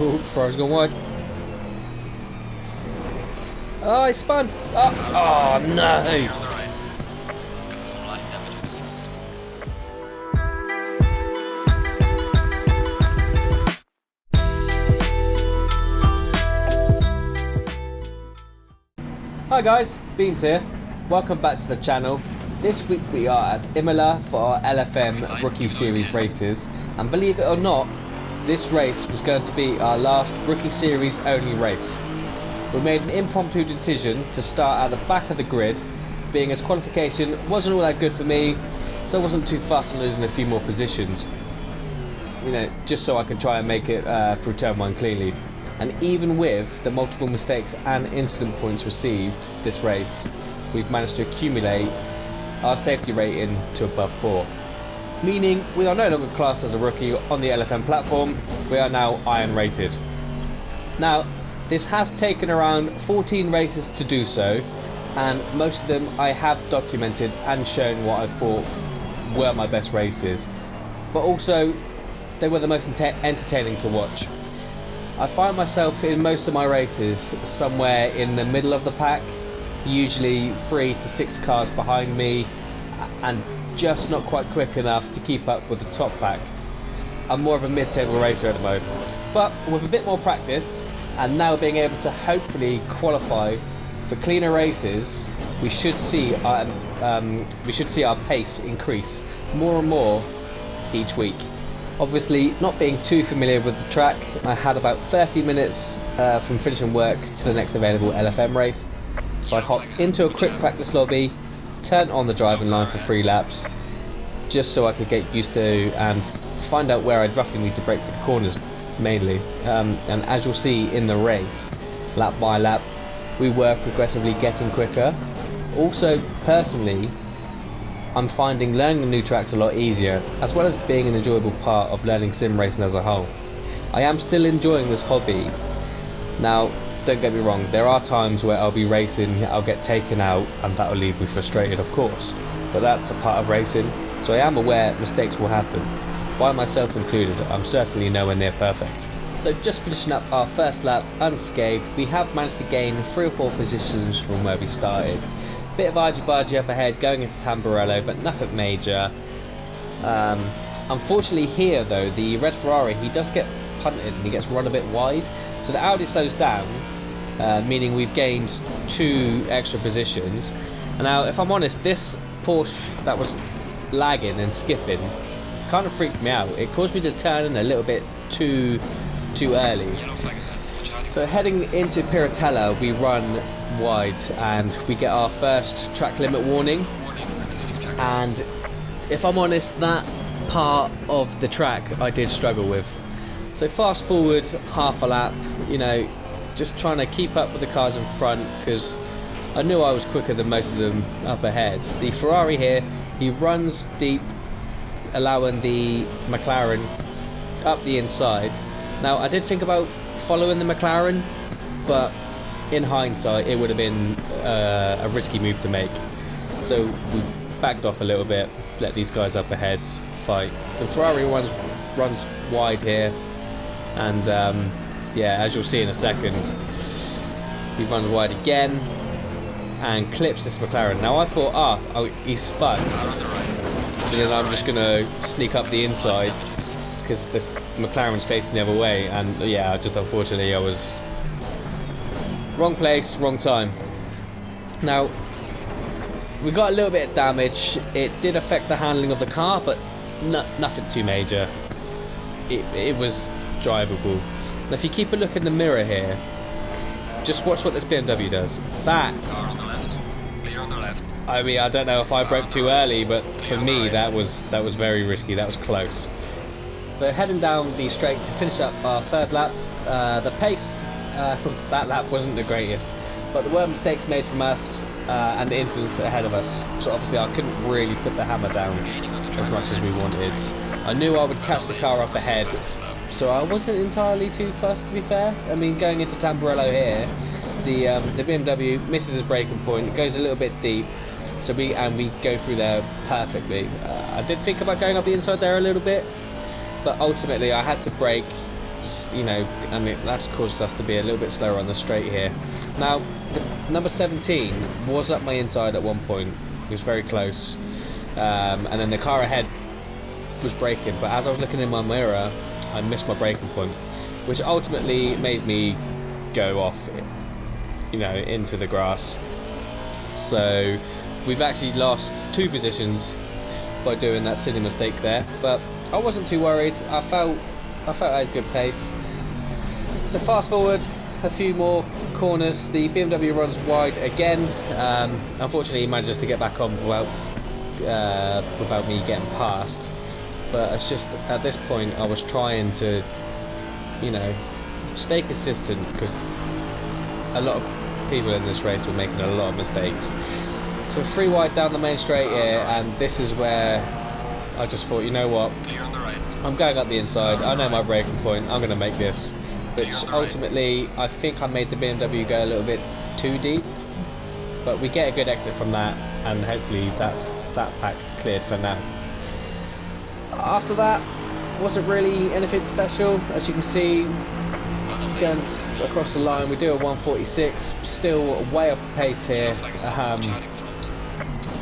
Oh, Ferrari's gone wide. Oh, he spun. Oh no. Hi guys, Beans here. Welcome back to the channel. This week we are at Imola for our LFM Rookie Series races, and believe it or not, this race was going to be our last Rookie Series only race. We made an impromptu decision to start at the back of the grid, being as qualification wasn't all that good for me, so I wasn't too fussed on losing a few more positions. You know, just so I can try and make it through turn 1 cleanly. And even with the multiple mistakes and incident points received this race, we've managed to accumulate our safety rating to above 4. Meaning we are no longer classed as a rookie on the LFM platform, we are now iron rated. Now, this has taken around 14 races to do so, and most of them I have documented and shown what I thought were my best races. But also, they were the most entertaining to watch. I find myself in most of my races somewhere in the middle of the pack, usually 3 to 6 cars behind me, and just not quite quick enough to keep up with the top pack. I'm more of a mid-table racer at the moment, but with a bit more practice and now being able to hopefully qualify for cleaner races, we should see our pace increase more and more each week. Obviously, not being too familiar with the track, I had about 30 minutes from finishing work to the next available LFM race. So I hopped into a quick practice lobby, turned on the driving line for 3 laps, just so I could get used to and find out where I'd roughly need to brake for the corners mainly. And as you'll see in the race, lap by lap, we were progressively getting quicker. Also, personally, I'm finding learning the new tracks a lot easier, as well as being an enjoyable part of learning sim racing as a whole. I am still enjoying this hobby. Now, don't get me wrong, there are times where I'll be racing, I'll get taken out, and that'll leave me frustrated, of course. But that's a part of racing, so I am aware mistakes will happen. By myself included, I'm certainly nowhere near perfect. So just finishing up our first lap unscathed, we have managed to gain 3 or 4 positions from where we started. Bit of argy-bargy up ahead going into Tamburello, but nothing major. Unfortunately here though, the red Ferrari, he does get punted and he gets run a bit wide, so the Audi slows down, meaning we've gained 2 extra positions. And now if I'm honest, this Porsche that was lagging and skipping kind of freaked me out. It caused me to turn in a little bit too early. So heading into Piratella, we run wide and we get our first track limit warning. And if I'm honest, that part of the track I did struggle with. So fast forward half a lap, you know, just trying to keep up with the cars in front, because I knew I was quicker than most of them up ahead. The Ferrari here, he runs deep, allowing the Mclaren up the inside. Now I did think about following the Mclaren, but in hindsight it would have been a risky move to make. So we backed off a little bit, let these guys up ahead fight. The Ferrari runs wide here, and yeah, as you'll see in a second, he runs wide again and clips this McLaren. Now I thought, he spun, so then I'm just gonna sneak up the inside because the McLaren's facing the other way, and yeah, just unfortunately I was wrong place, wrong time. Now we got a little bit of damage. It did affect the handling of the car, but nothing too major. It was drivable. Now if you keep a look in the mirror here, just watch what this BMW does. That car on the left, clear on the left. I mean, I don't know if I broke too early, but for me that was very risky. That was close. So heading down the straight to finish up our 3rd lap. The pace that lap wasn't the greatest, but there were mistakes made from us and the incidents ahead of us. So obviously I couldn't really put the hammer down as much as we wanted. I knew I would catch the car up ahead, so I wasn't entirely too fussed, to be fair. I mean, going into Tamburello here, the BMW misses his braking point, it goes a little bit deep, so we go through there perfectly. I did think about going up the inside there a little bit, but ultimately I had to brake you know, I mean, that's caused us to be a little bit slower on the straight here. Now, number 17 was up my inside at one point. It was very close, and then the car ahead was braking, but as I was looking in my mirror, I missed my braking point, which ultimately made me go off, you know, into the grass. So we've actually lost 2 positions by doing that silly mistake there, but I wasn't too worried. I felt I had good pace. So fast forward a few more corners, the BMW runs wide again. Unfortunately, he manages to get back on without me getting past. But it's just at this point I was trying to, you know, stay consistent, because a lot of people in this race were making a lot of mistakes. So 3 wide down the main straight here, and this is where I just thought, you know what, I'm going up the inside, I know my braking point, I'm going to make this. Which ultimately, I think I made the BMW go a little bit too deep, but we get a good exit from that, and hopefully that pack cleared for now. After that, wasn't really anything special. As you can see, going across the line, we do a 146, still way off the pace here,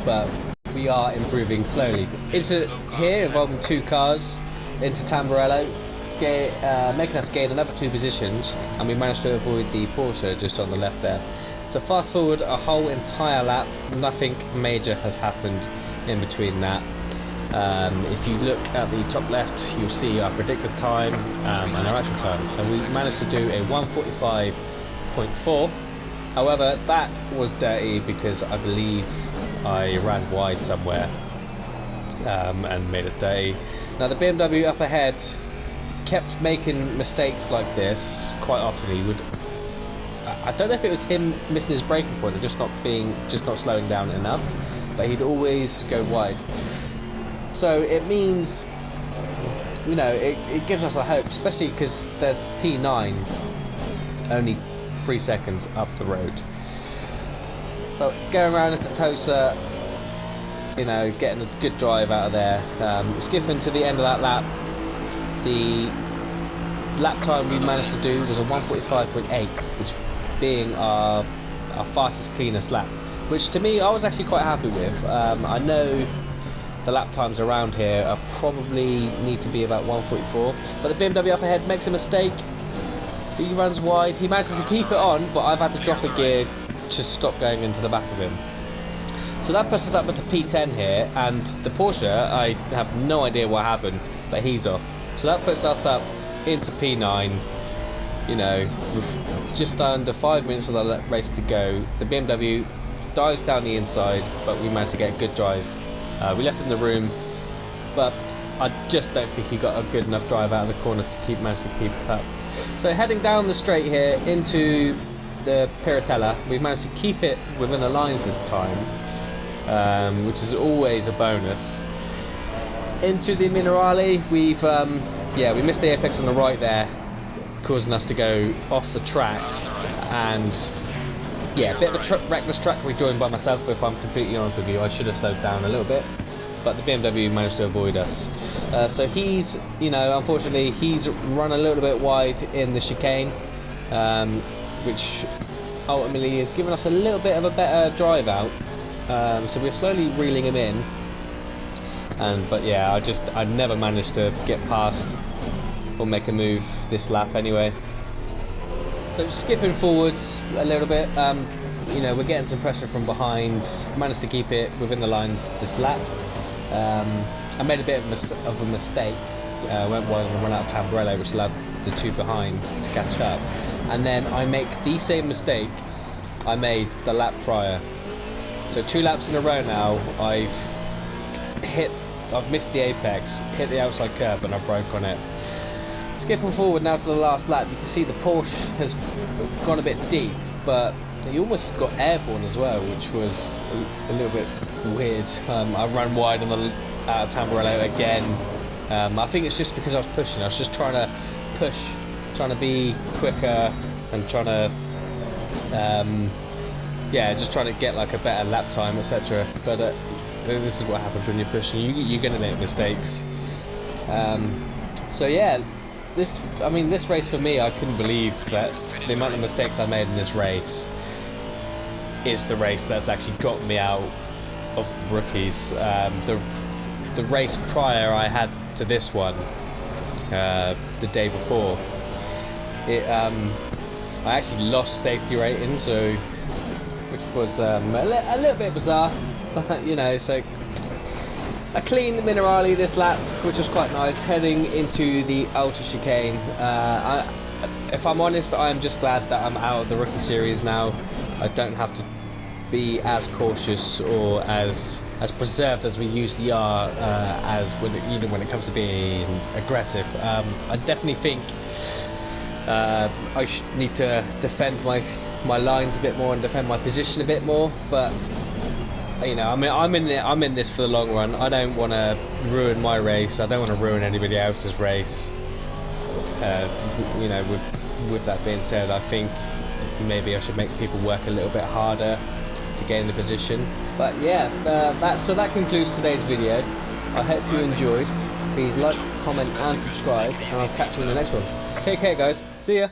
but we are improving slowly. Into here, involving 2 cars, into Tamburello, making us gain another 2 positions, and we managed to avoid the Porsche just on the left there. So fast forward a whole entire lap, nothing major has happened in between that. If you look at the top left, you'll see our predicted time and our actual time, and we managed to do a 1:45.4. However, that was dirty because I believe I ran wide somewhere and made it dirty. Now the BMW up ahead kept making mistakes like this quite often. He would, I don't know if it was him missing his braking point or just not slowing down enough, but he'd always go wide. So it means, you know, it gives us a hope, especially because there's P9 only 3 seconds up the road. So going around into Tosa, you know, getting a good drive out of there. Skipping to the end of that lap, the lap time we managed to do was a 1:45.8, which being our fastest, cleanest lap, which to me I was actually quite happy with. I know the lap times around here are probably need to be about 1:44, but the BMW up ahead makes a mistake. He runs wide, he manages to keep it on, but I've had to drop a gear to stop going into the back of him. So that puts us up into P10 here, and the Porsche, I have no idea what happened, but he's off. So that puts us up into P9, you know, with just under 5 minutes of the race to go. The BMW dives down the inside, but we managed to get a good drive. We left him in the room, but I just don't think he got a good enough drive out of the corner to manage to keep up. So heading down the straight here into the Piratella, we've managed to keep it within the lines this time, which is always a bonus. Into the Minerale, we missed the apex on the right there, causing us to go off the track, and yeah, a bit of a reckless track rejoined by myself, if I'm completely honest with you. I should have slowed down a little bit, but the BMW managed to avoid us. So he's, you know, unfortunately, he's run a little bit wide in the chicane, which ultimately has given us a little bit of a better drive out. So we're slowly reeling him in, but yeah, I never managed to get past or make a move this lap anyway. So skipping forwards a little bit, you know, we're getting some pressure from behind. Managed to keep it within the lines this lap. I made a bit of a mistake. Went wide and run out of Tamburello, which allowed the 2 behind to catch up. And then I make the same mistake I made the lap prior. So 2 laps in a row now, I've missed the apex, hit the outside curb, and I broke on it. Skipping forward now to the last lap, you can see the Porsche has gone a bit deep, but he almost got airborne as well, which was a little bit weird. I ran wide on the out of Tamburello again. I think it's just because I was pushing. I was just trying to push, trying to be quicker, and trying to, just trying to get like a better lap time, etc. But this is what happens when you're pushing. You're going to make mistakes. So yeah. this race for me, I couldn't believe that the amount of mistakes I made in this race is the race that's actually got me out of the rookies. The race prior I had to this one, the day before, I actually lost safety rating, so which was a little bit bizarre, but you know, so a clean Minerali this lap, which was quite nice, heading into the ultra chicane. If I'm honest, I'm just glad that I'm out of the rookie series now. I don't have to be as cautious or as preserved as we usually are, even when it comes to being aggressive. I definitely think I need to defend my lines a bit more and defend my position a bit more, but you know, I mean, I'm in this for the long run. I don't want to ruin my race. I don't want to ruin anybody else's race. You know, with that being said, I think maybe I should make people work a little bit harder to gain the position. But yeah, that concludes today's video. I hope you enjoyed. Please like, comment and subscribe, and I'll catch you in the next one. Take care, guys. See ya.